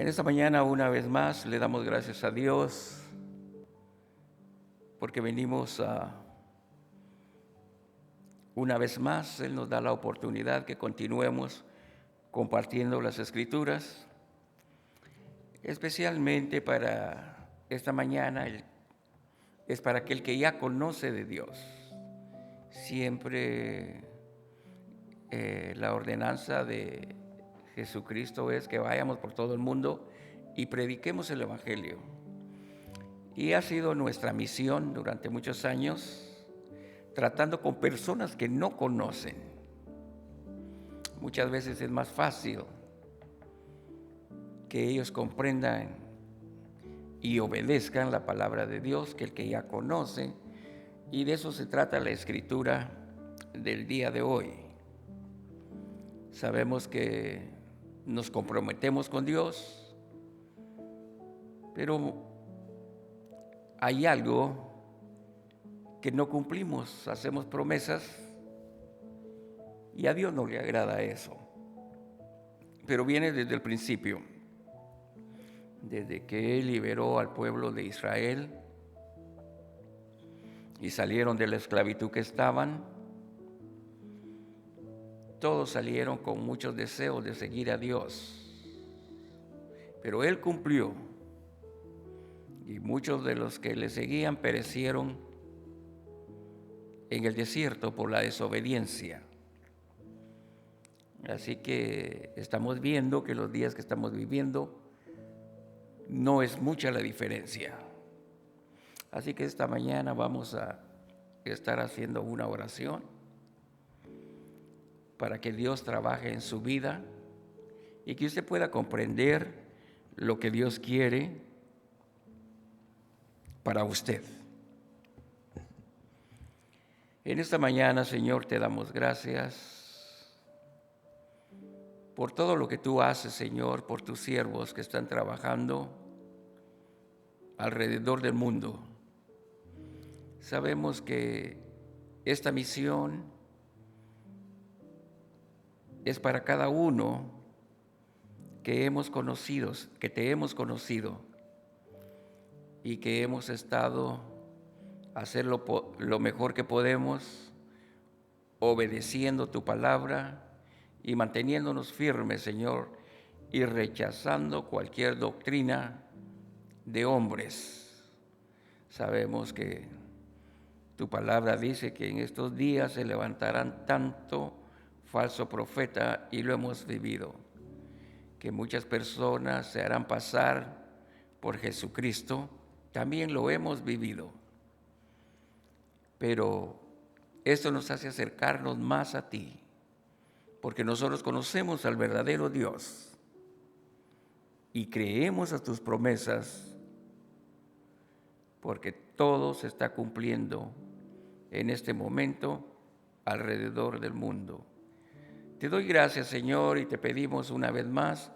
En esta mañana, una vez más, le damos gracias a Dios porque venimos una vez más. Él nos da la oportunidad que continuemos compartiendo las Escrituras, especialmente para esta mañana. Es para aquel que ya conoce de Dios. Siempre la ordenanza de Jesucristo es que vayamos por todo el mundo y prediquemos el Evangelio. Y ha sido nuestra misión durante muchos años, tratando con personas que no conocen. Muchas veces es más fácil que ellos comprendan y obedezcan la palabra de Dios que el que ya conoce. Y de eso se trata la escritura del día de hoy. Sabemos que nos comprometemos con Dios, pero hay algo que no cumplimos. Hacemos promesas y a Dios no le agrada eso. Pero viene desde el principio, desde que Él liberó al pueblo de Israel y salieron de la esclavitud que estaban. Todos salieron con muchos deseos de seguir a Dios, pero Él cumplió, y muchos de los que le seguían perecieron en el desierto por la desobediencia. Así que estamos viendo que los días que estamos viviendo no es mucha la diferencia. Así que esta mañana vamos a estar haciendo una oración para que Dios trabaje en su vida y que usted pueda comprender lo que Dios quiere para usted. En esta mañana, Señor, te damos gracias por todo lo que tú haces, Señor, por tus siervos que están trabajando alrededor del mundo. Sabemos que esta misión es para cada uno que hemos conocido, que te hemos conocido y que hemos estado a hacer lo mejor que podemos, obedeciendo tu palabra y manteniéndonos firmes, Señor, y rechazando cualquier doctrina de hombres. Sabemos que tu palabra dice que en estos días se levantarán tanto falso profeta, y lo hemos vivido, que muchas personas se harán pasar por Jesucristo. También lo hemos vivido, pero esto nos hace acercarnos más a ti, porque nosotros conocemos al verdadero Dios y creemos a tus promesas, porque todo se está cumpliendo en este momento alrededor del mundo. Te doy gracias, Señor, y te pedimos una vez más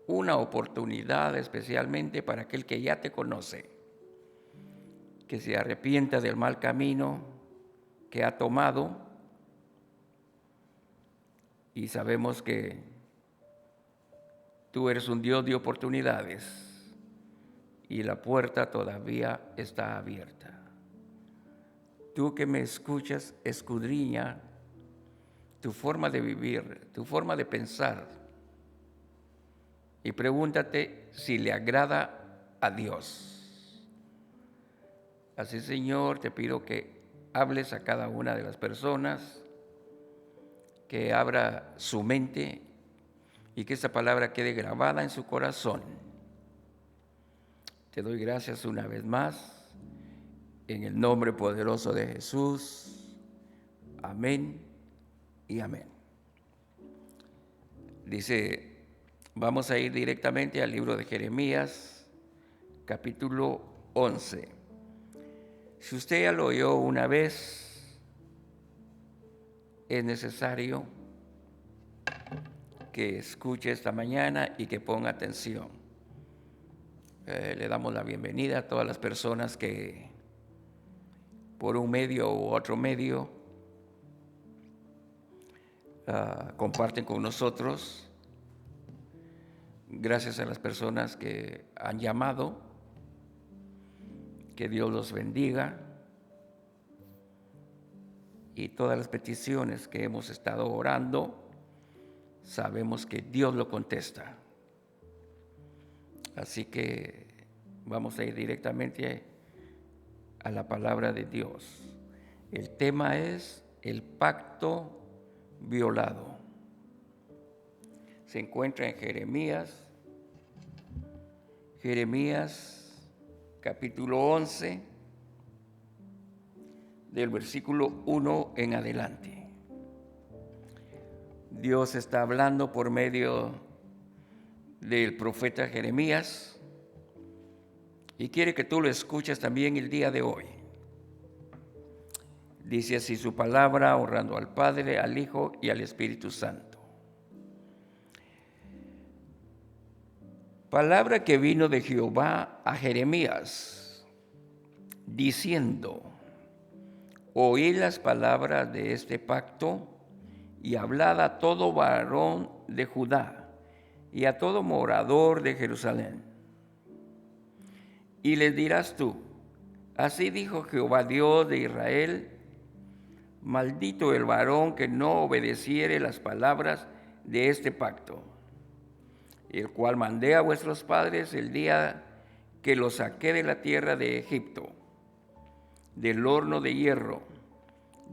una oportunidad especialmente para aquel que ya te conoce, que se arrepienta del mal camino que ha tomado, y sabemos que tú eres un Dios de oportunidades y la puerta todavía está abierta. Tú que me escuchas, escudriña tu forma de vivir, tu forma de pensar, y pregúntate si le agrada a Dios. Así, Señor, te pido que hables a cada una de las personas, que abra su mente y que esta palabra quede grabada en su corazón. Te doy gracias una vez más, en el nombre poderoso de Jesús. Amén y amén. Dice, vamos a ir directamente al libro de Jeremías, capítulo 11. Si usted ya lo oyó una vez, es necesario que escuche esta mañana y que ponga atención. Le damos la bienvenida a todas las personas que por un medio u otro medio comparten con nosotros. Gracias a las personas que han llamado. Que Dios los bendiga. Y todas las peticiones que hemos estado orando, sabemos que Dios lo contesta. Así que vamos a ir directamente a la palabra de Dios. El tema es el pacto violado. Se encuentra en Jeremías capítulo 11, del versículo 1 en adelante. Dios está hablando por medio del profeta Jeremías y quiere que tú lo escuches también el día de hoy. Dice así su palabra, honrando al Padre, al Hijo y al Espíritu Santo. Palabra que vino de Jehová a Jeremías, diciendo: Oí las palabras de este pacto y hablad a todo varón de Judá y a todo morador de Jerusalén. Y les dirás tú: así dijo Jehová Dios de Israel, maldito el varón que no obedeciere las palabras de este pacto, el cual mandé a vuestros padres el día que los saqué de la tierra de Egipto, del horno de hierro,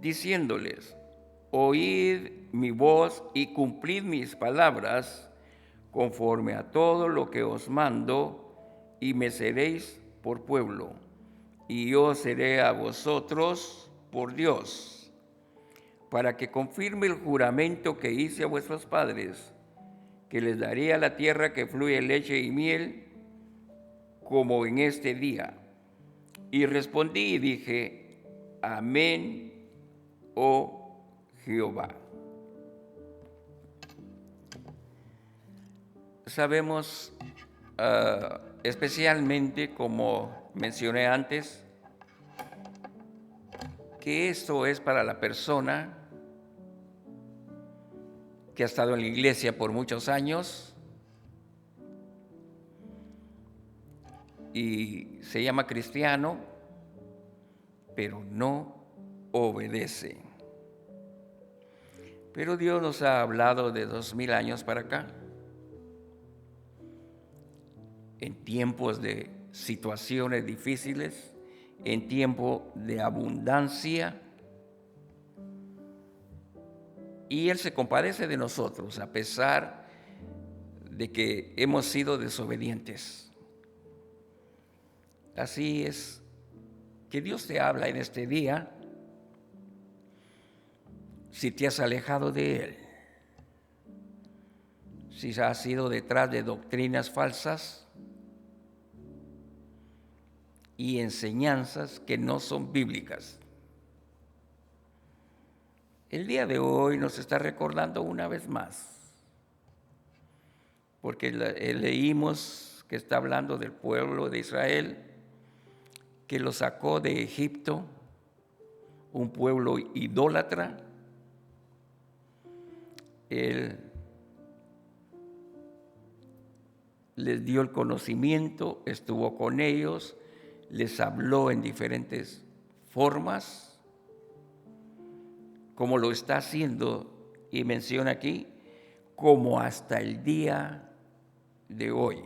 diciéndoles: oíd mi voz y cumplid mis palabras, conforme a todo lo que os mando, y me seréis por pueblo, y yo seré a vosotros por Dios, para que confirme el juramento que hice a vuestros padres, que les daría la tierra que fluye leche y miel, como en este día. Y respondí y dije: amén, oh Jehová. Sabemos especialmente, como mencioné antes, que esto es para la persona que ha estado en la iglesia por muchos años y se llama cristiano, pero no obedece. Pero Dios nos ha hablado de 2000 años para acá, en tiempos de situaciones difíciles, en tiempo de abundancia, y Él se compadece de nosotros a pesar de que hemos sido desobedientes. Así es que Dios te habla en este día. Si te has alejado de Él, si has ido detrás de doctrinas falsas y enseñanzas que no son bíblicas, el día de hoy nos está recordando una vez más, porque leímos que está hablando del pueblo de Israel, que lo sacó de Egipto, un pueblo idólatra. Él les dio el conocimiento, estuvo con ellos, les habló en diferentes formas, como lo está haciendo, y menciona aquí, como hasta el día de hoy.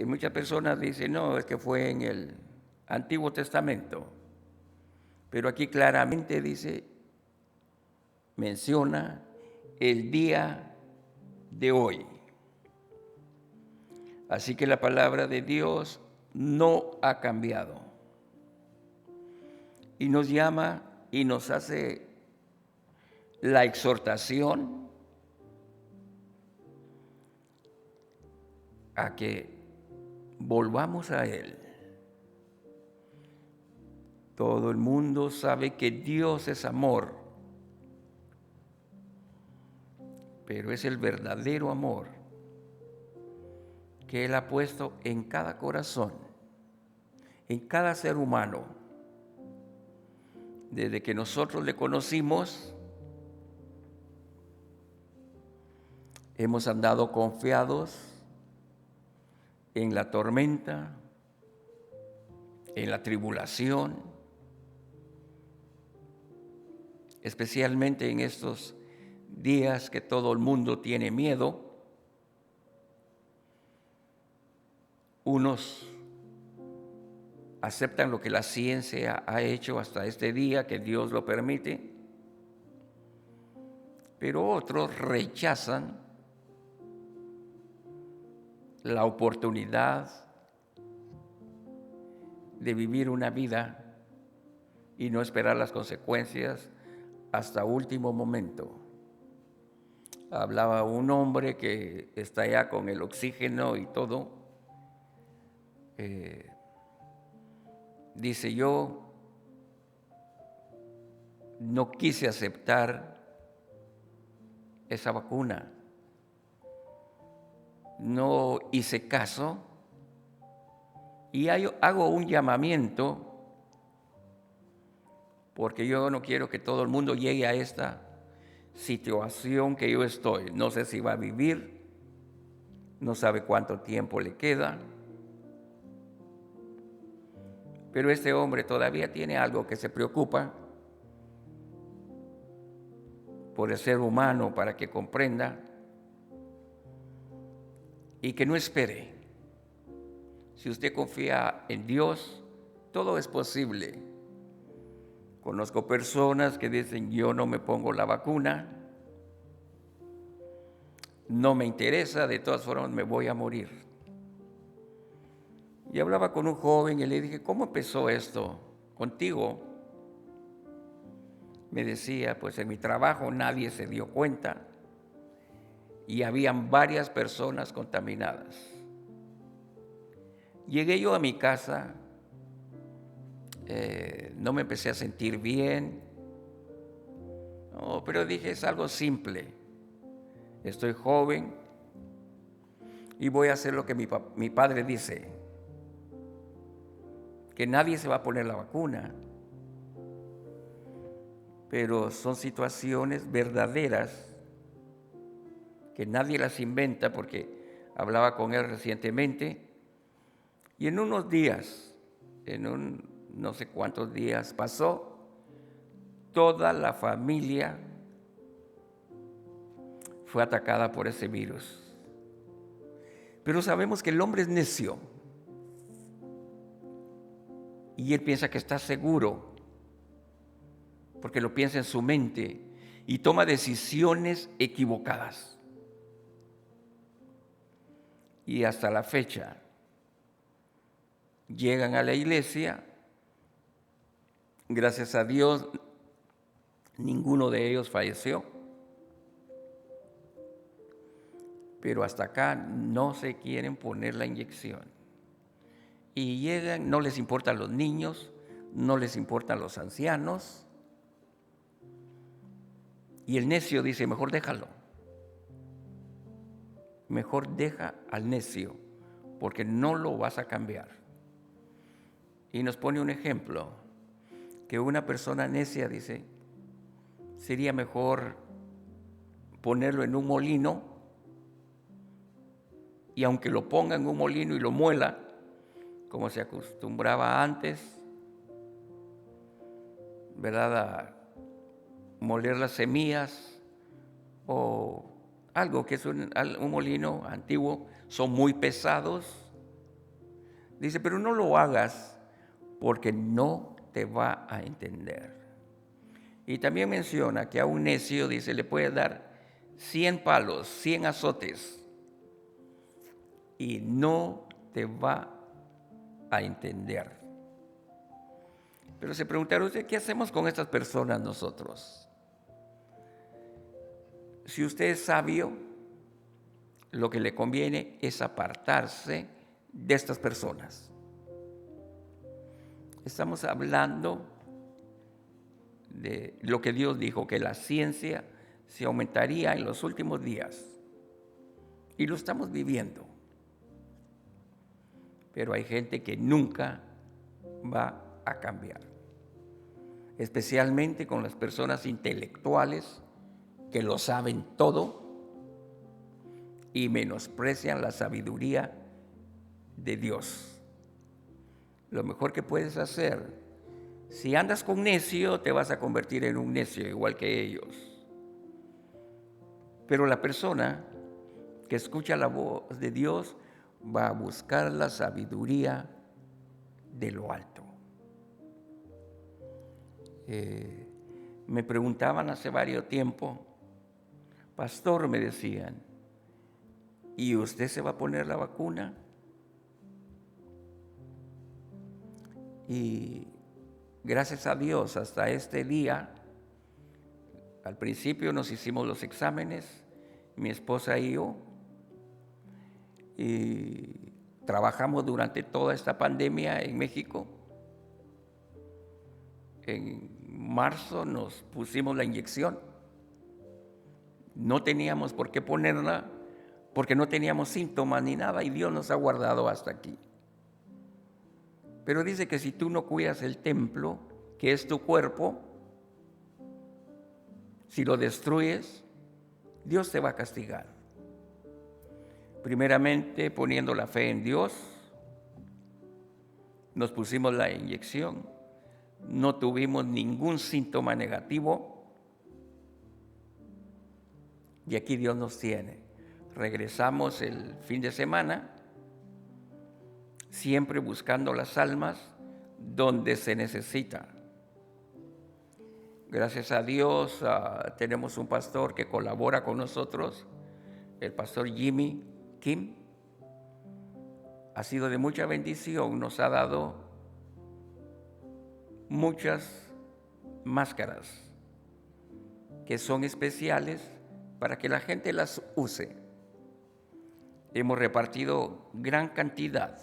Muchas personas dicen: no, es que fue en el Antiguo Testamento, pero aquí claramente menciona el día de hoy. Así que la palabra de Dios no ha cambiado. Y nos llama y nos hace la exhortación a que volvamos a Él. Todo el mundo sabe que Dios es amor, pero es el verdadero amor que Él ha puesto en cada corazón, en cada ser humano. Desde que nosotros le conocimos Hemos andado confiados en la tormenta, en la tribulación, especialmente en estos días que todo el mundo tiene miedo. Unos aceptan lo que la ciencia ha hecho hasta este día, que Dios lo permite, pero otros rechazan la oportunidad de vivir una vida y no esperar las consecuencias hasta último momento. Hablaba un hombre que está ya con el oxígeno y todo. Dice, yo no quise aceptar esa vacuna. No hice caso y hago un llamamiento porque yo no quiero que todo el mundo llegue a esta situación que yo estoy. No sé si va a vivir, no sabe cuánto tiempo le queda, pero este hombre todavía tiene algo que se preocupa por el ser humano para que comprenda y que no espere. Si usted confía en Dios, todo es posible. Conozco personas que dicen, yo no me pongo la vacuna, no me interesa, de todas formas me voy a morir. Y hablaba con un joven y le dije, ¿cómo empezó esto contigo? Me decía, pues en mi trabajo nadie se dio cuenta y habían varias personas contaminadas. Llegué yo a mi casa, no me empecé a sentir bien, no, pero dije, es algo simple. Estoy joven y voy a hacer lo que mi padre dice, que nadie se va a poner la vacuna, pero son situaciones verdaderas que nadie las inventa, porque hablaba con él recientemente y en unos días, no sé cuántos días pasó, toda la familia fue atacada por ese virus. Pero sabemos que el hombre es necio y él piensa que está seguro porque lo piensa en su mente y toma decisiones equivocadas. Y hasta la fecha llegan a la iglesia, gracias a Dios ninguno de ellos falleció, pero hasta acá no se quieren poner la inyección. Y llegan, no les importan los niños, no les importan los ancianos. Y el necio dice, mejor déjalo. Mejor deja al necio, porque no lo vas a cambiar. Y nos pone un ejemplo, que una persona necia dice, sería mejor ponerlo en un molino, y aunque lo ponga en un molino y lo muela, como se acostumbraba antes, ¿verdad?, a moler las semillas o algo que es un molino antiguo, son muy pesados. Dice, pero no lo hagas porque no te va a entender. Y también menciona que a un necio, dice, le puede dar 100 palos, 100 azotes y no te va a entender. Pero se preguntará usted, ¿qué hacemos con estas personas nosotros? Si usted es sabio, lo que le conviene es apartarse de estas personas. Estamos hablando de lo que Dios dijo, que la ciencia se aumentaría en los últimos días. Y lo estamos viviendo. Pero hay gente que nunca va a cambiar. Especialmente con las personas intelectuales que lo saben todo y menosprecian la sabiduría de Dios. Lo mejor que puedes hacer, si andas con necio, te vas a convertir en un necio igual que ellos. Pero la persona que escucha la voz de Dios va a buscar la sabiduría de lo alto. Me preguntaban hace varios tiempo, pastor, me decían, ¿y usted se va a poner la vacuna? Y gracias a Dios, hasta este día, al principio nos hicimos los exámenes, mi esposa y yo, y trabajamos durante toda esta pandemia en México. En marzo nos pusimos la inyección. No teníamos por qué ponerla porque no teníamos síntomas ni nada y Dios nos ha guardado hasta aquí. Pero dice que si tú no cuidas el templo, que es tu cuerpo, si lo destruyes, Dios te va a castigar. Primeramente poniendo la fe en Dios, nos pusimos la inyección, no tuvimos ningún síntoma negativo y aquí Dios nos tiene. Regresamos el fin de semana, siempre buscando las almas donde se necesita. Gracias a Dios tenemos un pastor que colabora con nosotros, el pastor Jimmy Kim. Ha sido de mucha bendición, nos ha dado muchas máscaras que son especiales para que la gente las use. Hemos repartido gran cantidad,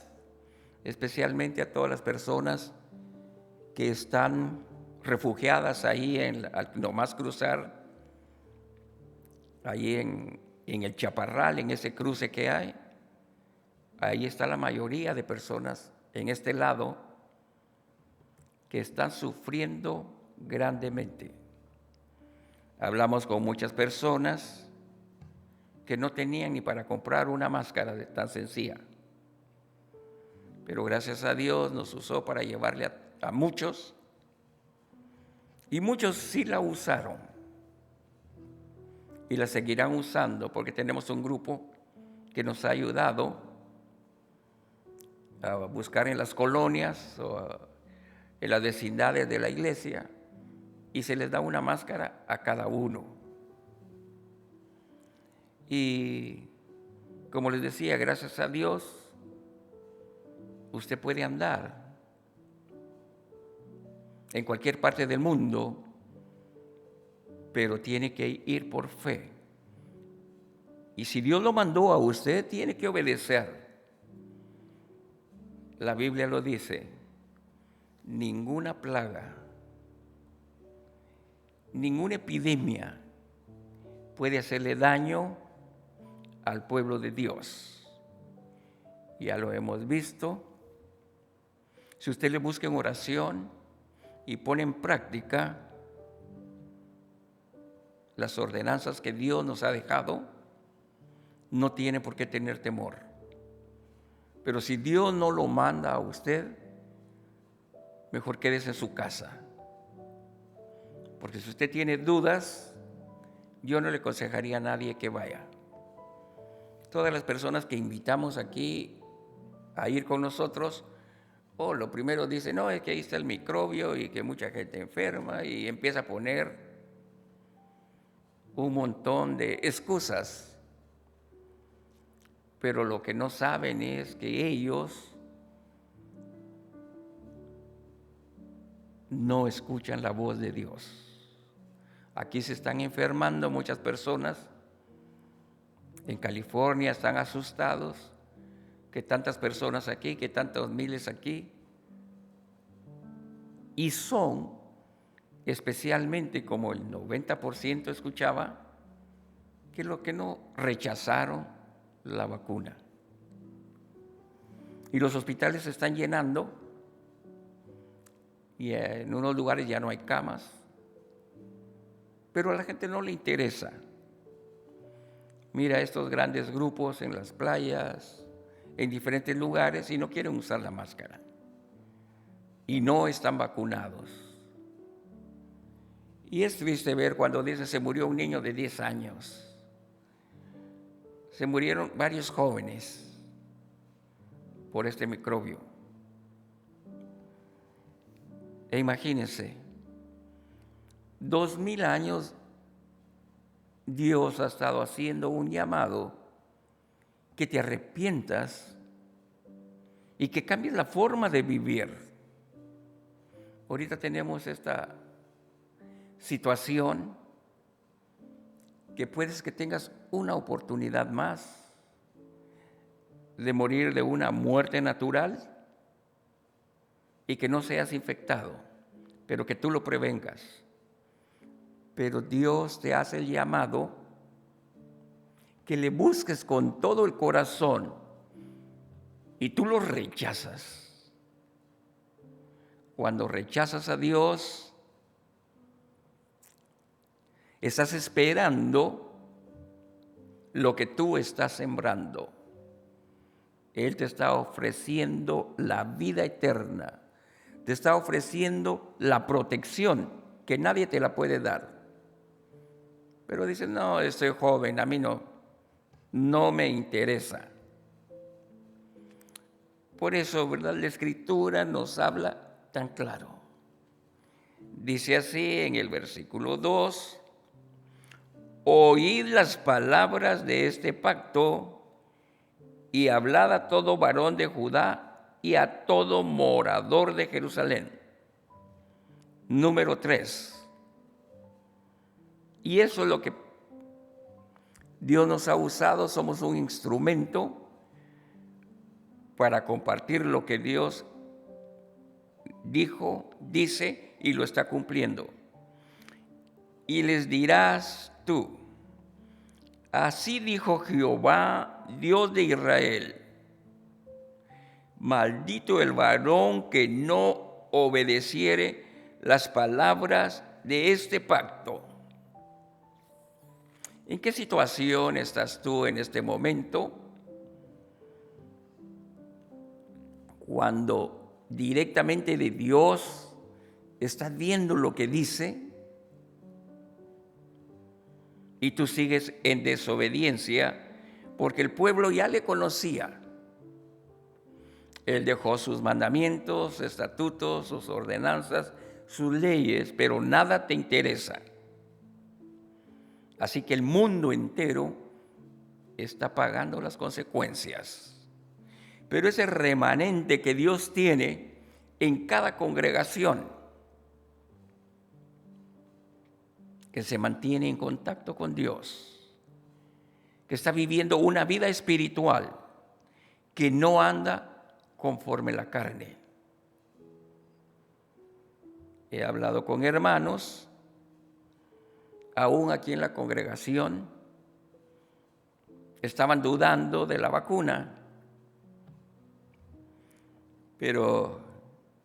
especialmente a todas las personas que están refugiadas ahí al nomás cruzar, ahí en el Chaparral, en ese cruce que hay. Ahí está la mayoría de personas en este lado que están sufriendo grandemente. Hablamos con muchas personas que no tenían ni para comprar una máscara tan sencilla. Pero gracias a Dios nos usó para llevarle a muchos, y muchos sí la usaron y la seguirán usando porque tenemos un grupo que nos ha ayudado a buscar en las colonias o en las vecindades de la iglesia y se les da una máscara a cada uno. Y como les decía, gracias a Dios, usted puede andar en cualquier parte del mundo, pero tiene que ir por fe. Y si Dios lo mandó a usted, tiene que obedecer. La Biblia lo dice, ninguna plaga, ninguna epidemia puede hacerle daño al pueblo de Dios. Ya lo hemos visto. Si usted le busca en oración y pone en práctica las ordenanzas que Dios nos ha dejado, no tiene por qué tener temor. Pero si Dios no lo manda a usted, mejor quédese en su casa. Porque si usted tiene dudas, yo no le aconsejaría a nadie que vaya. Todas las personas que invitamos aquí a ir con nosotros, lo primero dicen, no, es que ahí está el microbio y que mucha gente enferma, y empieza a poner un montón de excusas. Pero lo que no saben es que ellos no escuchan la voz de Dios. Aquí se están enfermando muchas personas. En California están asustados, que tantas personas aquí, que tantos miles aquí. Y son, especialmente como el 90% escuchaba, que lo que no rechazaron la vacuna. Y los hospitales se están llenando y en unos lugares ya no hay camas, pero a la gente no le interesa. mira estos grandes grupos en las playas, en diferentes lugares, y no quieren usar la máscara. Y no están vacunados. Y es triste ver cuando dice se murió un niño de 10 años. Se murieron varios jóvenes por este microbio. E imagínense, 2000 años Dios ha estado haciendo un llamado que te arrepientas y que cambies la forma de vivir. Ahorita tenemos esta situación que puedes que tengas una oportunidad más de morir de una muerte natural y que no seas infectado, pero que tú lo prevengas. Pero Dios te hace el llamado que le busques con todo el corazón y tú lo rechazas. Cuando rechazas a Dios, estás esperando lo que tú estás sembrando. Él te está ofreciendo la vida eterna, te está ofreciendo la protección que nadie te la puede dar. Pero dicen, no, estoy joven, a mí no me interesa. Por eso, ¿verdad? La Escritura nos habla tan claro. Dice así en el versículo 2, oíd las palabras de este pacto y hablad a todo varón de Judá y a todo morador de Jerusalén. Número 3. Y eso es lo que Dios nos ha usado, somos un instrumento para compartir lo que Dios dijo, dice y lo está cumpliendo. Y les dirás tú, así dijo Jehová, Dios de Israel, maldito el varón que no obedeciere las palabras de este pacto. ¿En qué situación estás tú en este momento? Cuando directamente de Dios estás viendo lo que dice y tú sigues en desobediencia, porque el pueblo ya le conocía. Él dejó sus mandamientos, estatutos, sus ordenanzas, sus leyes, pero nada te interesa. Así que el mundo entero está pagando las consecuencias. Pero ese remanente que Dios tiene en cada congregación, que se mantiene en contacto con Dios, que está viviendo una vida espiritual, que no anda conforme la carne. He hablado con hermanos, aún aquí en la congregación, estaban dudando de la vacuna, pero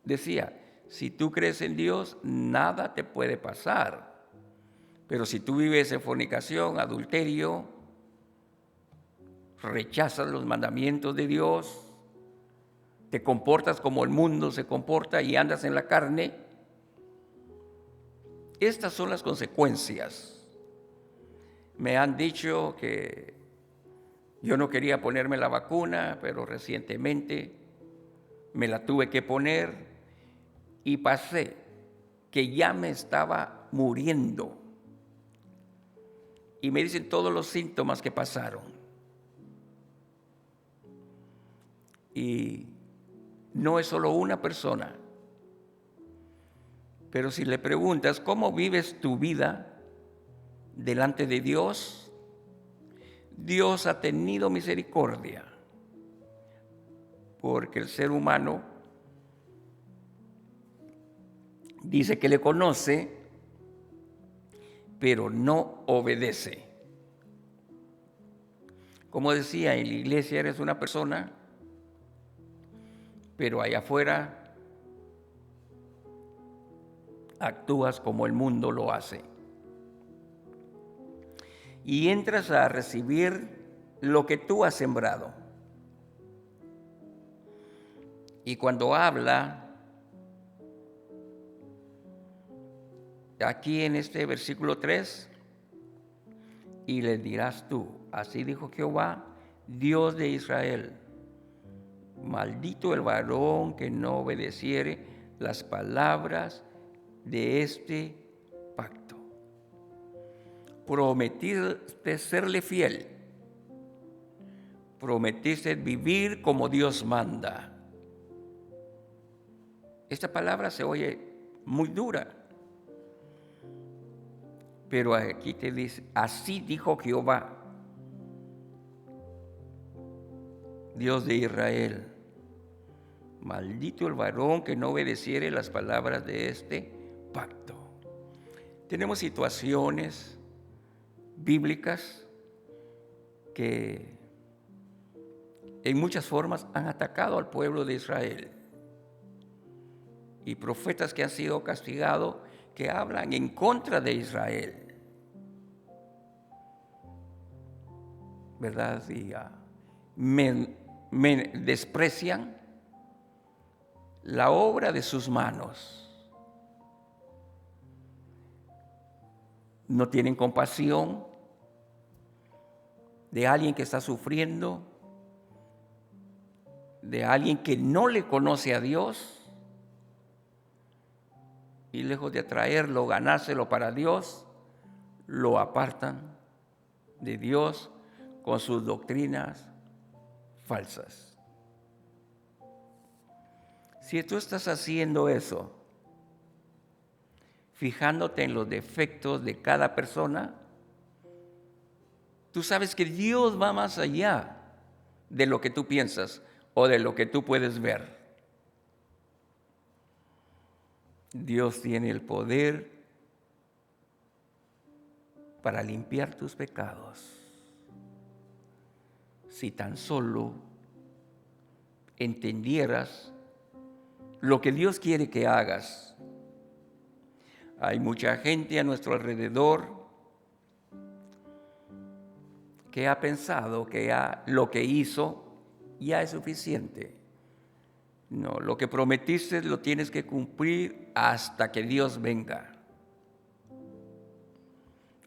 decía, si tú crees en Dios, nada te puede pasar. Pero si tú vives en fornicación, adulterio, rechazas los mandamientos de Dios, te comportas como el mundo se comporta y andas en la carne, estas son las consecuencias. Me han dicho que yo no quería ponerme la vacuna, pero recientemente me la tuve que poner y pasé que ya me estaba muriendo. Y me dicen todos los síntomas que pasaron. Y no es solo una persona. Pero si le preguntas, ¿cómo vives tu vida delante de Dios? Dios ha tenido misericordia. Porque el ser humano dice que le conoce, pero no obedece. Como decía, en la iglesia eres una persona, pero allá afuera actúas como el mundo lo hace. y entras a recibir lo que tú has sembrado. Y cuando habla, aquí en este versículo 3, y le dirás tú, así dijo Jehová, Dios de Israel, maldito el varón que no obedeciere las palabras de este pacto. Prometiste serle fiel, prometiste vivir como Dios manda. Esta palabra se oye muy dura, pero aquí te dice, así dijo Jehová, Dios de Israel, maldito el varón que no obedeciere las palabras de este pacto. Tenemos situaciones bíblicas que en muchas formas han atacado al pueblo de Israel. Y profetas que han sido castigados, que hablan en contra de Israel. ¿Verdad? Y desprecian la obra de sus manos. No tienen compasión de alguien que está sufriendo, de alguien que no le conoce a Dios. Y lejos de atraerlo, ganárselo para Dios, lo apartan de Dios con sus doctrinas falsas. Si tú estás haciendo eso, fijándote en los defectos de cada persona, tú sabes que Dios va más allá de lo que tú piensas o de lo que tú puedes ver. Dios tiene el poder para limpiar tus pecados. Si tan solo entendieras lo que Dios quiere que hagas. Hay mucha gente a nuestro alrededor que ha pensado que lo que hizo ya es suficiente. No, lo que prometiste lo tienes que cumplir hasta que Dios venga.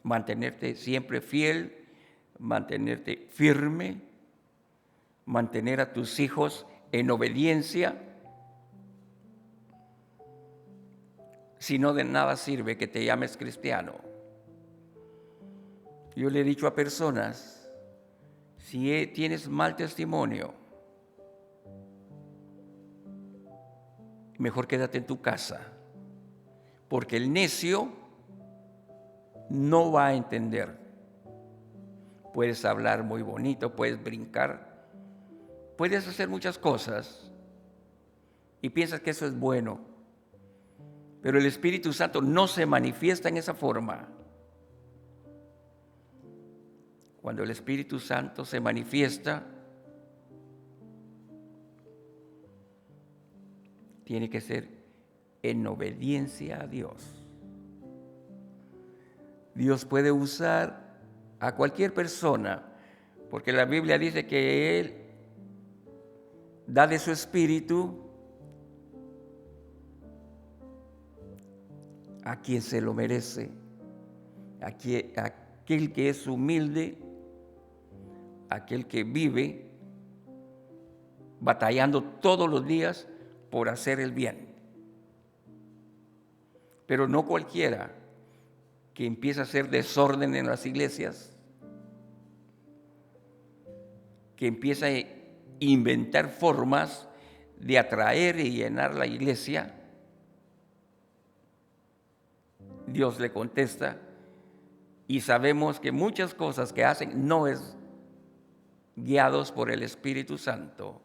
Mantenerte siempre fiel, mantenerte firme, mantener a tus hijos en obediencia. Si no, de nada sirve que te llames cristiano. Yo le he dicho a personas, si tienes mal testimonio, mejor quédate en tu casa, porque el necio no va a entender. Puedes hablar muy bonito, puedes brincar, puedes hacer muchas cosas y piensas que eso es bueno, pero el Espíritu Santo no se manifiesta en esa forma. Cuando el Espíritu Santo se manifiesta, tiene que ser en obediencia a Dios. Dios puede usar a cualquier persona, porque la Biblia dice que Él da de su Espíritu a quien se lo merece, a aquel que es humilde, aquel que vive batallando todos los días por hacer el bien. Pero no cualquiera que empieza a hacer desorden en las iglesias, que empieza a inventar formas de atraer y llenar la iglesia. Dios le contesta y sabemos que muchas cosas que hacen no es guiados por el Espíritu Santo.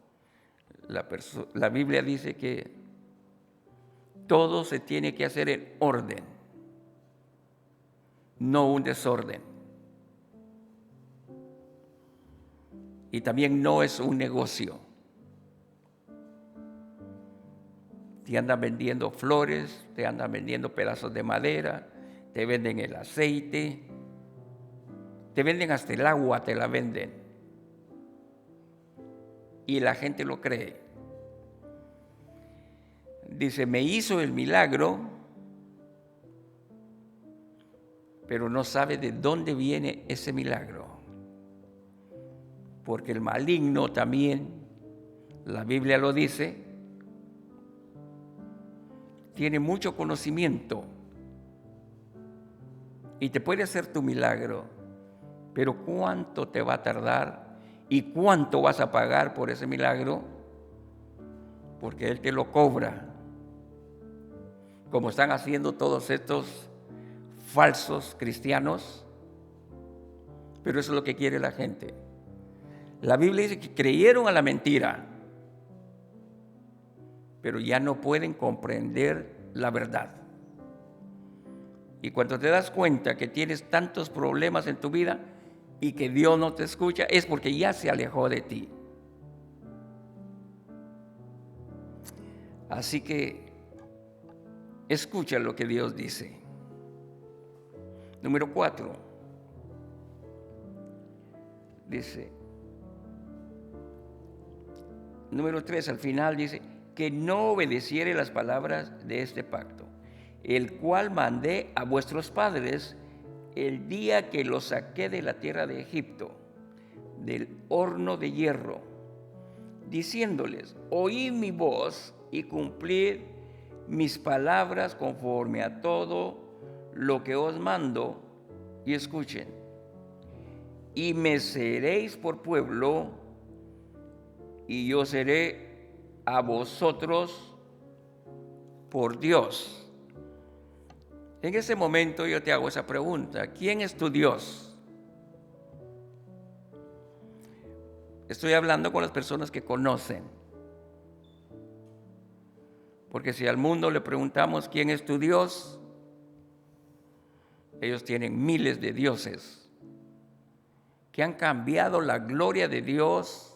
La Biblia dice que todo se tiene que hacer en orden, no un desorden. Y también no es un negocio. Te andan vendiendo flores, te andan vendiendo pedazos de madera, te venden el aceite, Te venden hasta el agua, te la venden. Y la gente lo cree. Dice, me hizo el milagro, pero no sabe de dónde viene ese milagro. Porque el maligno también, la Biblia lo dice, tiene mucho conocimiento y te puede hacer tu milagro, pero ¿cuánto te va a tardar y cuánto vas a pagar por ese milagro? Porque Él te lo cobra, como están haciendo todos estos falsos cristianos, pero eso es lo que quiere la gente. La Biblia dice que creyeron a la mentira, pero ya no pueden comprender la verdad. Y cuando te das cuenta que tienes tantos problemas en tu vida y que Dios no te escucha, es porque ya se alejó de ti. Así que escucha lo que Dios dice. Número 4. Dice, número 3, al final dice, que no obedeciere las palabras de este pacto, el cual mandé a vuestros padres el día que los saqué de la tierra de Egipto, del horno de hierro, diciéndoles, oíd mi voz y cumplid mis palabras conforme a todo lo que os mando, y escuchen, y me seréis por pueblo, y yo seré a vosotros por Dios. En ese momento yo te hago esa pregunta, ¿quién es tu Dios? Estoy hablando con las personas que conocen. Porque si al mundo le preguntamos quién es tu Dios, ellos tienen miles de dioses que han cambiado la gloria de Dios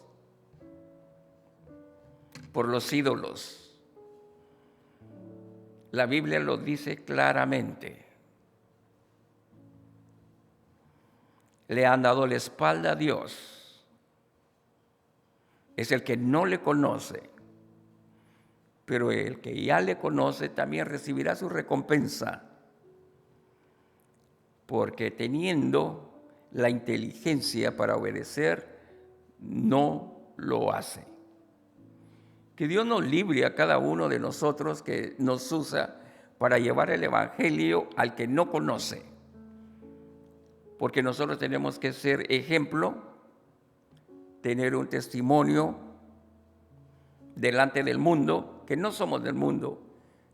por los ídolos. La Biblia lo dice claramente. Le han dado la espalda a Dios. Es el que no le conoce. Pero el que ya le conoce también recibirá su recompensa. Porque teniendo la inteligencia para obedecer, no lo hace. Que Dios nos libre a cada uno de nosotros que nos usa para llevar el evangelio al que no conoce. Porque nosotros tenemos que ser ejemplo, tener un testimonio delante del mundo, que no somos del mundo.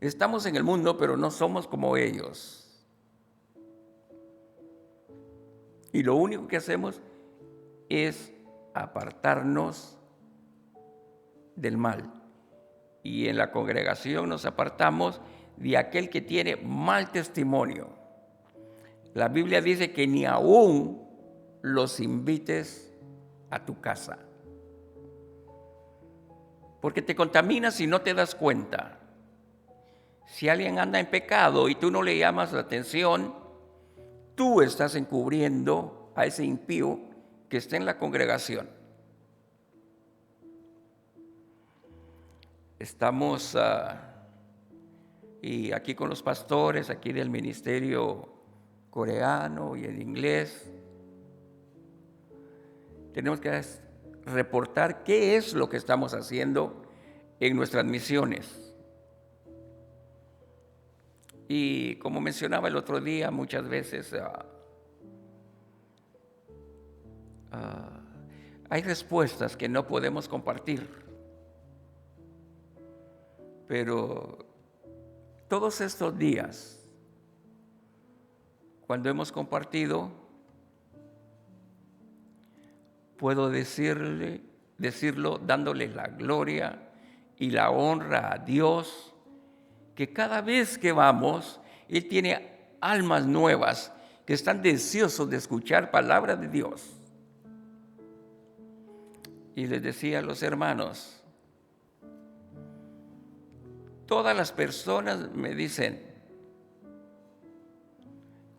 Estamos en el mundo, pero no somos como ellos. Y lo único que hacemos es apartarnos del mal. Y en la congregación nos apartamos de aquel que tiene mal testimonio. La Biblia dice que ni aún los invites a tu casa, porque te contaminas y no te das cuenta. Si alguien anda en pecado y tú no le llamas la atención, tú estás encubriendo a ese impío que está en la congregación. Estamos y aquí con los pastores, aquí del ministerio coreano y el inglés, tenemos que reportar qué es lo que estamos haciendo en nuestras misiones. Y como mencionaba el otro día, muchas veces hay respuestas que no podemos compartir. Pero todos estos días, cuando hemos compartido, puedo decirlo dándole la gloria y la honra a Dios, que cada vez que vamos, Él tiene almas nuevas que están deseosos de escuchar palabras de Dios. Y les decía a los hermanos, todas las personas me dicen,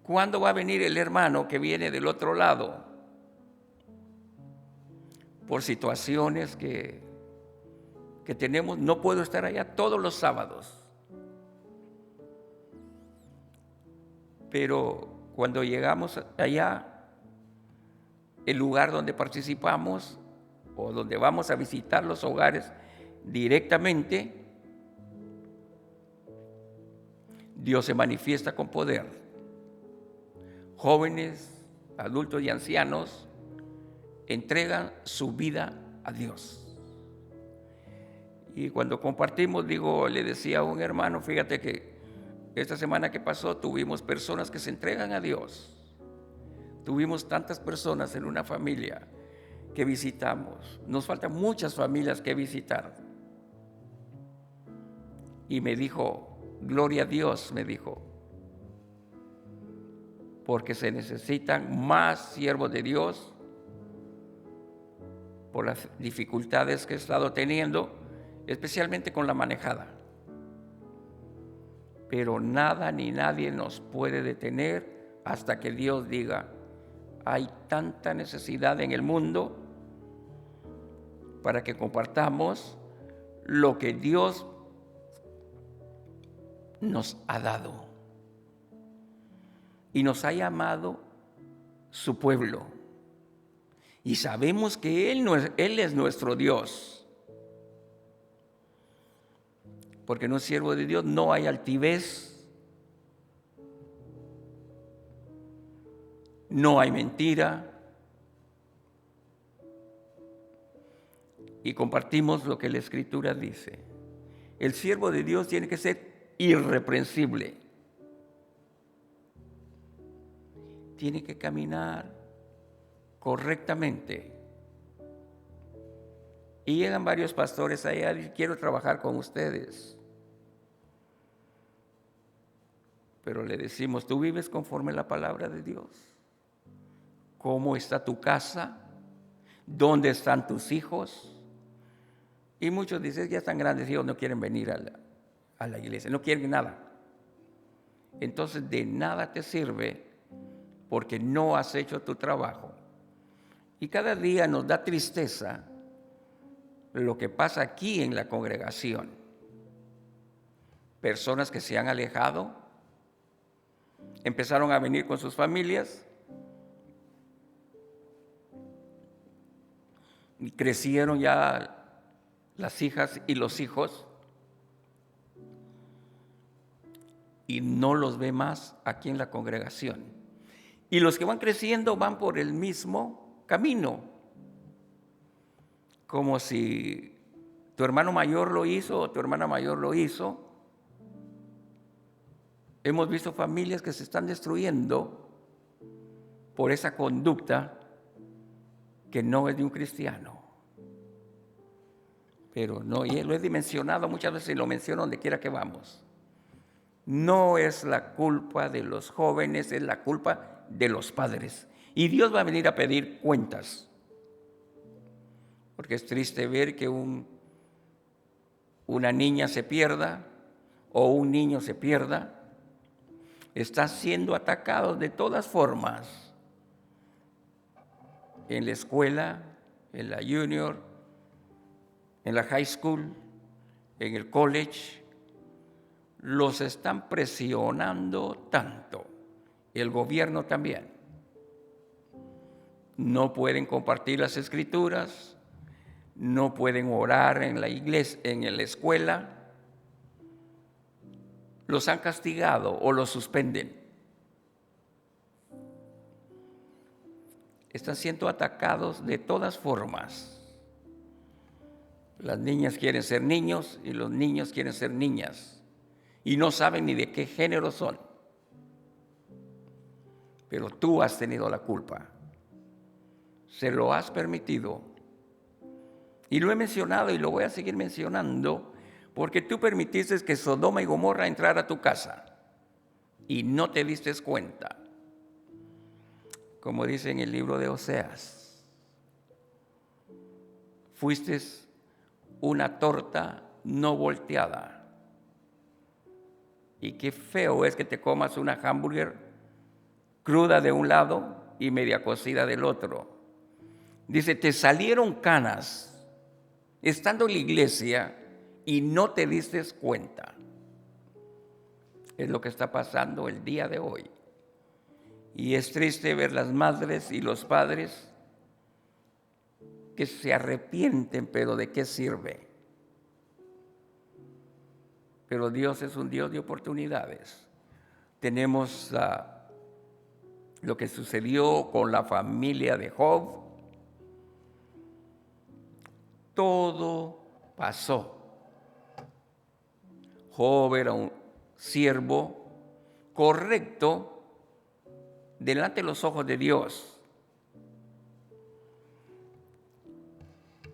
¿cuándo va a venir el hermano que viene del otro lado? por situaciones que tenemos, no puedo estar allá todos los sábados. Pero cuando llegamos allá, el lugar donde participamos o donde vamos a visitar los hogares directamente, Dios se manifiesta con poder. Jóvenes, adultos y ancianos entregan su vida a Dios. Y cuando compartimos, le decía a un hermano, fíjate que esta semana que pasó tuvimos personas que se entregan a Dios. Tuvimos tantas personas en una familia que visitamos. Nos faltan muchas familias que visitar. Y me dijo, gloria a Dios, me dijo, porque se necesitan más siervos de Dios por las dificultades que he estado teniendo, especialmente con la manejada. Pero nada ni nadie nos puede detener hasta que Dios diga, hay tanta necesidad en el mundo para que compartamos lo que Dios nos ha dado y nos ha llamado su pueblo. Y sabemos que Él es nuestro Dios. Porque en un siervo de Dios no hay altivez, no hay mentira. Y compartimos lo que la Escritura dice. El siervo de Dios tiene que ser irreprensible. Tiene que caminar correctamente. Y llegan varios pastores allá y quiero trabajar con ustedes. Pero le decimos, ¿tú vives conforme a la palabra de Dios? ¿Cómo está tu casa? ¿Dónde están tus hijos? Y muchos dicen, ya están grandes hijos, no quieren venir a la iglesia, no quieren nada. Entonces de nada te sirve porque no has hecho tu trabajo. Y cada día nos da tristeza lo que pasa aquí en la congregación. Personas que se han alejado, empezaron a venir con sus familias y crecieron ya las hijas y los hijos y no los ve más aquí en la congregación. Y los que van creciendo van por el mismo camino, como si tu hermano mayor lo hizo o tu hermana mayor lo hizo. Hemos visto familias que se están destruyendo por esa conducta que no es de un cristiano. Pero no, y lo he dimensionado muchas veces y lo menciono donde quiera que vamos. No es la culpa de los jóvenes, es la culpa de los padres. Y Dios va a venir a pedir cuentas. Porque es triste ver que una niña se pierda o un niño se pierda. Está siendo atacado de todas formas. En la escuela, en la junior, en la high school, en el college. Los están presionando tanto. El gobierno también. No pueden compartir las escrituras. No pueden orar en la iglesia, en la escuela. Los han castigado o los suspenden. Están siendo atacados de todas formas. Las niñas quieren ser niños y los niños quieren ser niñas. Y no saben ni de qué género son. Pero tú has tenido la culpa. Se lo has permitido. Y lo he mencionado y lo voy a seguir mencionando porque tú permitiste que Sodoma y Gomorra entrara a tu casa y no te diste cuenta. Como dice en el libro de Oseas, fuiste una torta no volteada. Y qué feo es que te comas una hamburger cruda de un lado y media cocida del otro. Dice, te salieron canas estando en la iglesia y no te diste cuenta. Es lo que está pasando el día de hoy. Y es triste ver las madres y los padres que se arrepienten, pero ¿de qué sirve? Pero Dios es un Dios de oportunidades. Tenemos lo que sucedió con la familia de Job. Todo pasó. Job era un siervo correcto delante de los ojos de Dios.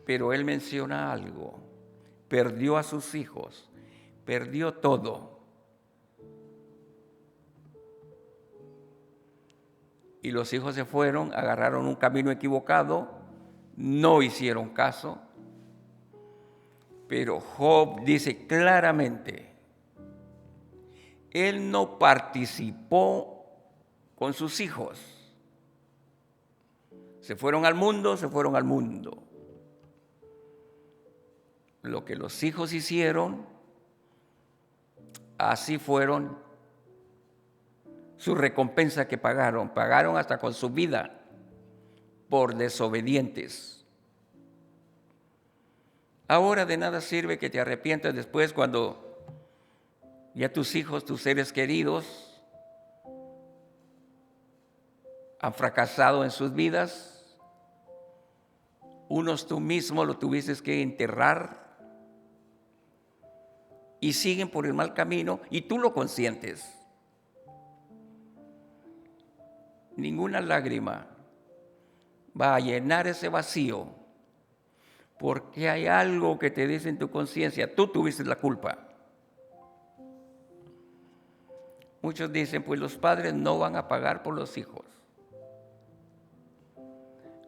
Pero él menciona algo. Perdió a sus hijos. Perdió todo. Y los hijos se fueron, agarraron un camino equivocado, no hicieron caso. Pero Job dice claramente, él no participó con sus hijos. Se fueron al mundo, se fueron al mundo. Lo que los hijos hicieron, así fueron su recompensa que pagaron. Pagaron hasta con su vida por desobedientes. Ahora de nada sirve que te arrepientas después cuando ya tus hijos, tus seres queridos han fracasado en sus vidas. Unos tú mismo lo tuviste que enterrar y siguen por el mal camino y tú lo consientes. Ninguna lágrima va a llenar ese vacío, porque hay algo que te dice en tu conciencia, tú tuviste la culpa. Muchos dicen, pues los padres no van a pagar por los hijos.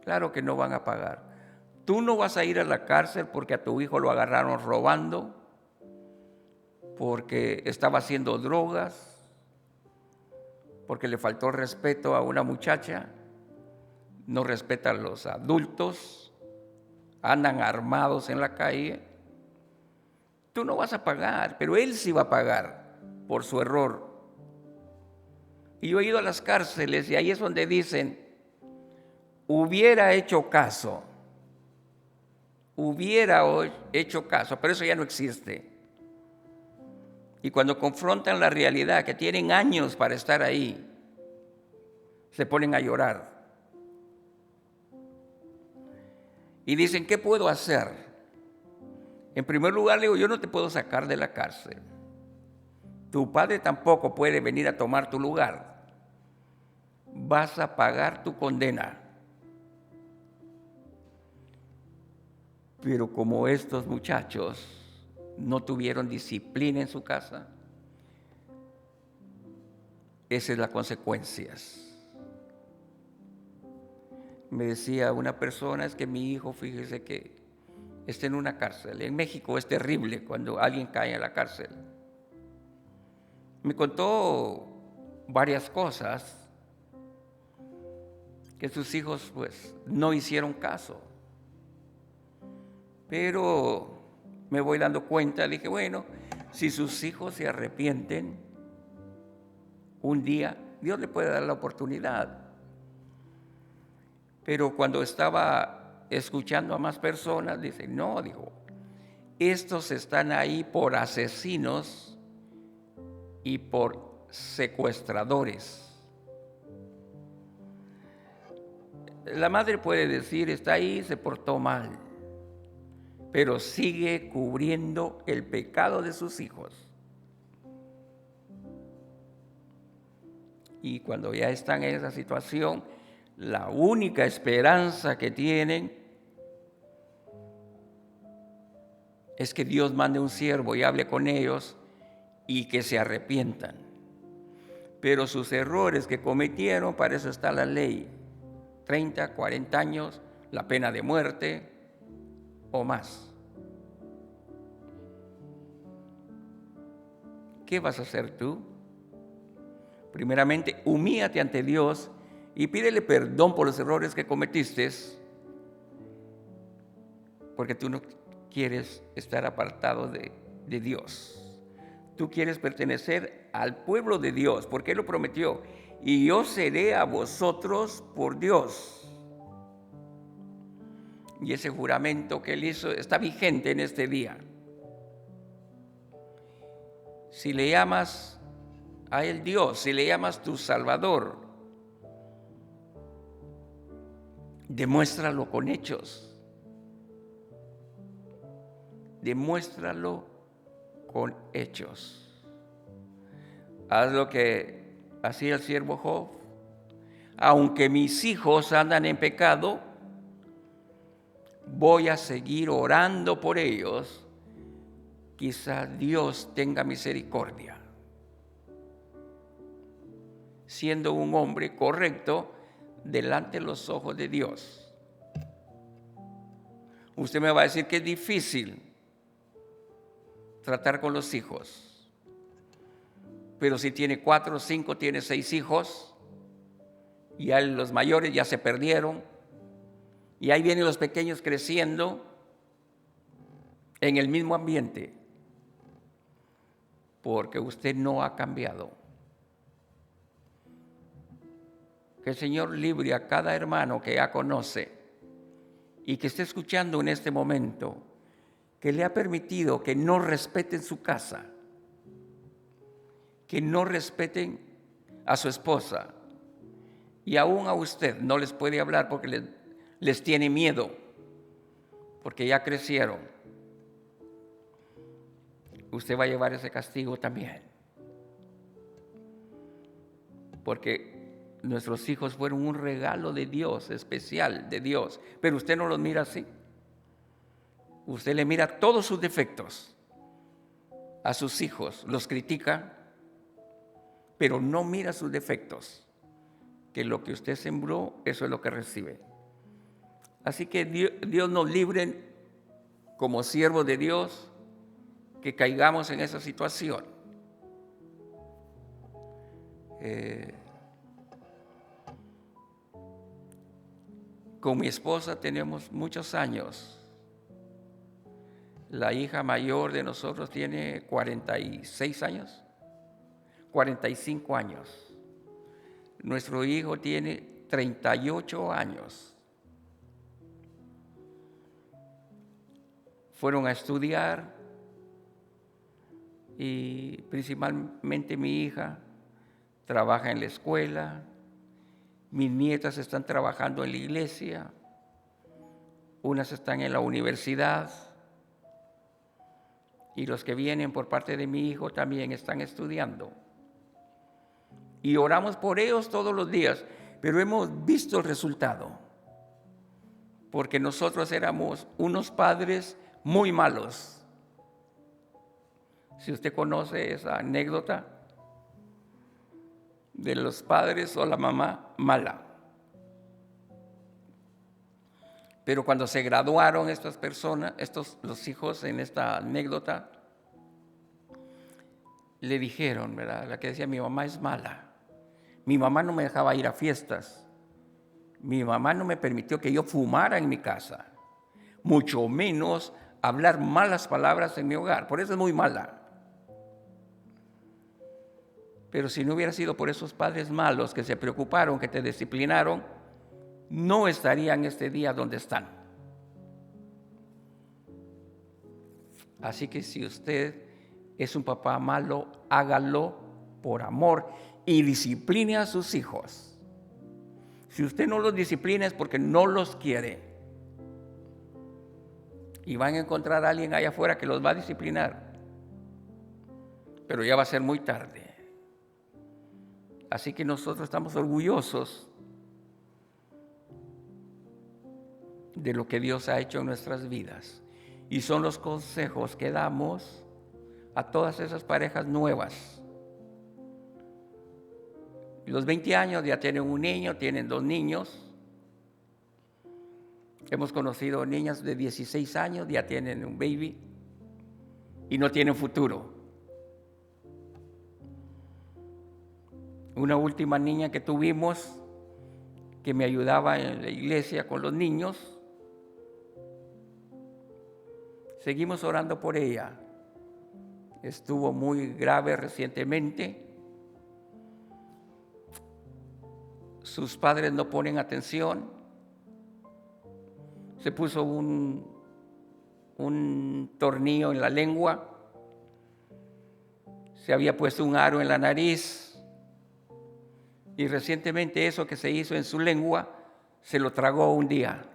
Claro que no van a pagar. Tú no vas a ir a la cárcel porque a tu hijo lo agarraron robando, porque estaba haciendo drogas, porque le faltó respeto a una muchacha, no respeta a los adultos, andan armados en la calle. Tú no vas a pagar, pero él sí va a pagar por su error. Y yo he ido a las cárceles y ahí es donde dicen, hubiera hecho caso, pero eso ya no existe. Y cuando confrontan la realidad, que tienen años para estar ahí, se ponen a llorar. Y dicen, ¿qué puedo hacer? En primer lugar, le digo, yo no te puedo sacar de la cárcel. Tu padre tampoco puede venir a tomar tu lugar. Vas a pagar tu condena. Pero como estos muchachos no tuvieron disciplina en su casa, esa es la consecuencia. Me decía una persona, es que mi hijo, fíjese que está en una cárcel. En México es terrible cuando alguien cae en la cárcel. Me contó varias cosas que sus hijos pues no hicieron caso. Pero me voy dando cuenta, dije, bueno, si sus hijos se arrepienten, un día Dios le puede dar la oportunidad. Pero cuando estaba escuchando a más personas, dice, no, dijo, estos están ahí por asesinos y por secuestradores. La madre puede decir, está ahí, se portó mal, pero sigue cubriendo el pecado de sus hijos. Y cuando ya están en esa situación, la única esperanza que tienen es que Dios mande un siervo y hable con ellos y que se arrepientan. Pero sus errores que cometieron, para eso está la ley. 30, 40 años, la pena de muerte o más. ¿Qué vas a hacer tú? Primeramente, humíllate ante Dios y pídele perdón por los errores que cometiste porque tú no quieres estar apartado de Dios. Tú quieres pertenecer al pueblo de Dios, porque Él lo prometió. Y yo seré a vosotros por Dios. Y ese juramento que Él hizo está vigente en este día. Si le llamas a Él Dios, si le llamas tu Salvador, demuéstralo con hechos. Demuéstralo con hechos. Haz lo que hacía el siervo Job. Aunque mis hijos andan en pecado, voy a seguir orando por ellos. Quizá Dios tenga misericordia. Siendo un hombre correcto delante de los ojos de Dios. Usted me va a decir que es difícil tratar con los hijos. Pero si tiene 4, 5, tiene 6 hijos, y los mayores ya se perdieron, y ahí vienen los pequeños creciendo en el mismo ambiente, porque usted no ha cambiado. Que el Señor libre a cada hermano que ya conoce y que esté escuchando en este momento, que le ha permitido que no respeten su casa, que no respeten a su esposa, y aún a usted no les puede hablar porque les tiene miedo, porque ya crecieron. Usted va a llevar ese castigo también, porque nuestros hijos fueron un regalo de Dios, especial de Dios, pero usted no los mira así. Usted le mira todos sus defectos a sus hijos, los critica, pero no mira sus defectos, que lo que usted sembró, eso es lo que recibe. Así que Dios nos libre como siervos de Dios, que caigamos en esa situación. Con mi esposa tenemos muchos años. La hija mayor de nosotros tiene 46 años, 45 años. Nuestro hijo tiene 38 años. Fueron a estudiar y principalmente mi hija trabaja en la escuela. Mis nietas están trabajando en la iglesia. Unas están en la universidad. Y los que vienen por parte de mi hijo también están estudiando. Y oramos por ellos todos los días, pero hemos visto el resultado. Porque nosotros éramos unos padres muy malos. Si usted conoce esa anécdota de los padres o la mamá mala. Pero cuando se graduaron estas personas, los hijos en esta anécdota, le dijeron, ¿verdad? La que decía, mi mamá es mala. Mi mamá no me dejaba ir a fiestas. Mi mamá no me permitió que yo fumara en mi casa. Mucho menos hablar malas palabras en mi hogar. Por eso es muy mala. Pero si no hubiera sido por esos padres malos que se preocuparon, que te disciplinaron, no estarían este día donde están. Así que si usted es un papá malo, hágalo por amor y discipline a sus hijos. Si usted no los disciplina es porque no los quiere. Y van a encontrar a alguien allá afuera que los va a disciplinar. Pero ya va a ser muy tarde. Así que nosotros estamos orgullosos de lo que Dios ha hecho en nuestras vidas. Y son los consejos que damos a todas esas parejas nuevas. Los 20 años ya tienen un niño, tienen 2 niños. Hemos conocido niñas de 16 años, ya tienen un baby y no tienen futuro. Una última niña que tuvimos, que me ayudaba en la iglesia con los niños, Seguimos orando por ella. Estuvo muy grave recientemente. Sus padres no ponen atención. Se puso un tornillo en la lengua. Se había puesto un aro en la nariz. Y recientemente eso que se hizo en su lengua se lo tragó un día.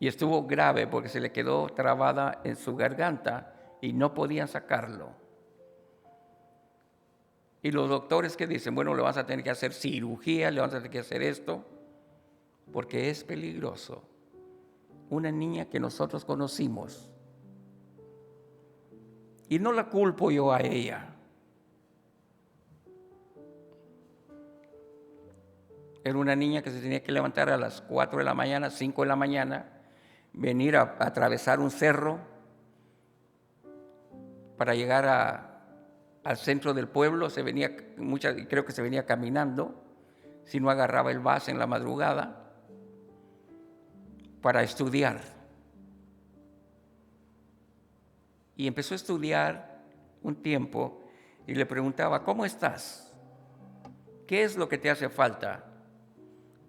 Y estuvo grave porque se le quedó trabada en su garganta y no podían sacarlo. Y los doctores que dicen, bueno, le vas a tener que hacer cirugía, le vas a tener que hacer esto, porque es peligroso. Una niña que nosotros conocimos. Y no la culpo yo a ella. Era una niña que se tenía que levantar a las 4 de la mañana, 5 de la mañana, venir a atravesar un cerro para llegar al centro del pueblo. Creo que se venía caminando, si no agarraba el bus en la madrugada, para estudiar. Y empezó a estudiar un tiempo y le preguntaba, ¿cómo estás? ¿Qué es lo que te hace falta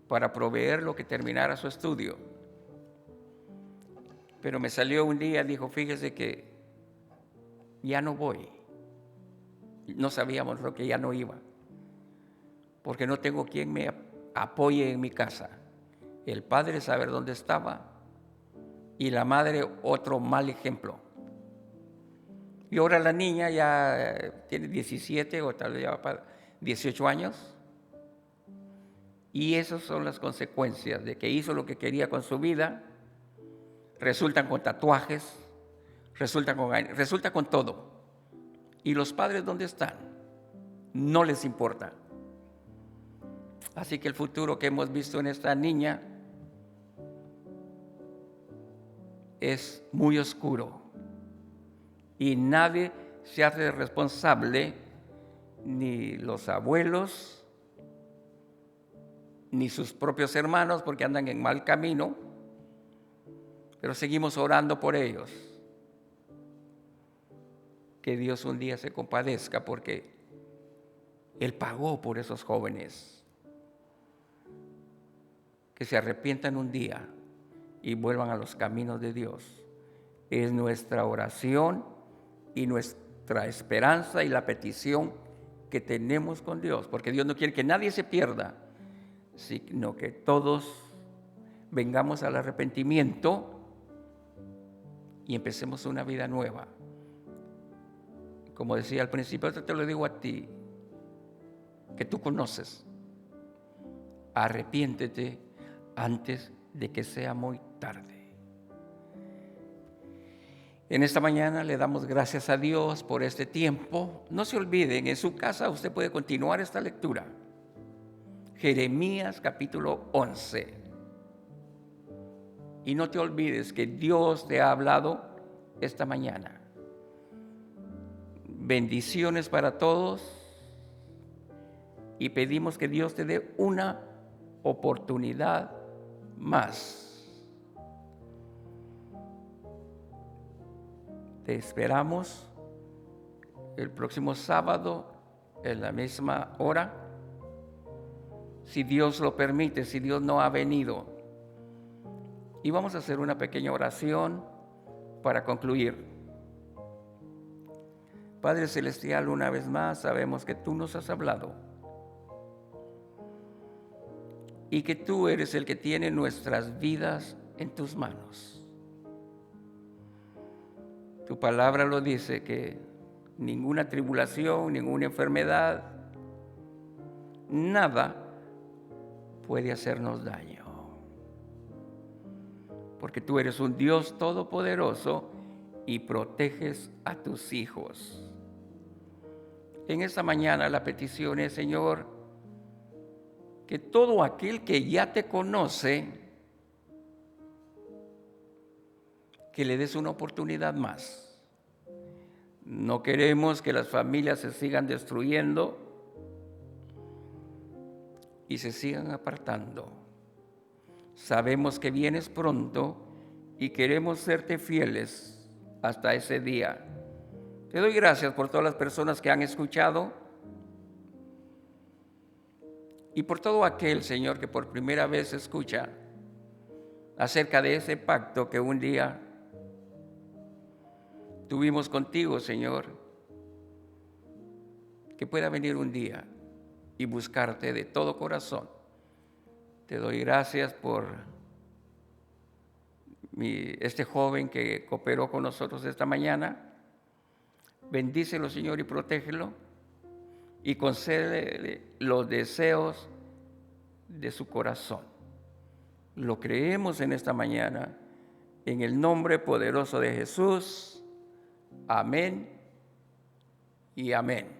para proveer lo que terminara su estudio? Pero me salió un día, dijo, fíjese que ya no voy. No sabíamos lo que ya no iba, porque no tengo quien me apoye en mi casa. El padre saber dónde estaba y la madre otro mal ejemplo. Y ahora la niña ya tiene 17 o tal vez ya para 18 años. Y esas son las consecuencias de que hizo lo que quería con su vida. Resultan con tatuajes, resulta con todo. ¿Y los padres dónde están? No les importa. Así que el futuro que hemos visto en esta niña es muy oscuro. Y nadie se hace responsable, ni los abuelos, ni sus propios hermanos, porque andan en mal camino. Pero seguimos orando por ellos. Que Dios un día se compadezca, porque Él pagó por esos jóvenes. Que se arrepientan un día y vuelvan a los caminos de Dios. Es nuestra oración y nuestra esperanza y la petición que tenemos con Dios, porque Dios no quiere que nadie se pierda, sino que todos vengamos al arrepentimiento y empecemos una vida nueva. Como decía al principio, esto te lo digo a ti, que tú conoces. Arrepiéntete antes de que sea muy tarde. En esta mañana le damos gracias a Dios por este tiempo. No se olviden, en su casa usted puede continuar esta lectura. Jeremías capítulo 11. Y no te olvides que Dios te ha hablado esta mañana. Bendiciones para todos. Y pedimos que Dios te dé una oportunidad más. Te esperamos el próximo sábado en la misma hora. Si Dios lo permite, si Dios no ha venido. Y vamos a hacer una pequeña oración para concluir. Padre Celestial, una vez más sabemos que tú nos has hablado y que tú eres el que tiene nuestras vidas en tus manos. Tu palabra lo dice, que ninguna tribulación, ninguna enfermedad, nada puede hacernos daño. Porque tú eres un Dios todopoderoso y proteges a tus hijos. En esta mañana la petición es, Señor, que todo aquel que ya te conoce, que le des una oportunidad más. No queremos que las familias se sigan destruyendo y se sigan apartando. Sabemos que vienes pronto y queremos serte fieles hasta ese día. Te doy gracias por todas las personas que han escuchado y por todo aquel, Señor, que por primera vez escucha acerca de ese pacto que un día tuvimos contigo, Señor, que pueda venir un día y buscarte de todo corazón. Te doy gracias por este joven que cooperó con nosotros esta mañana. Bendícelo, Señor, y protégelo, y concédele los deseos de su corazón. Lo creemos en esta mañana, en el nombre poderoso de Jesús. Amén y amén.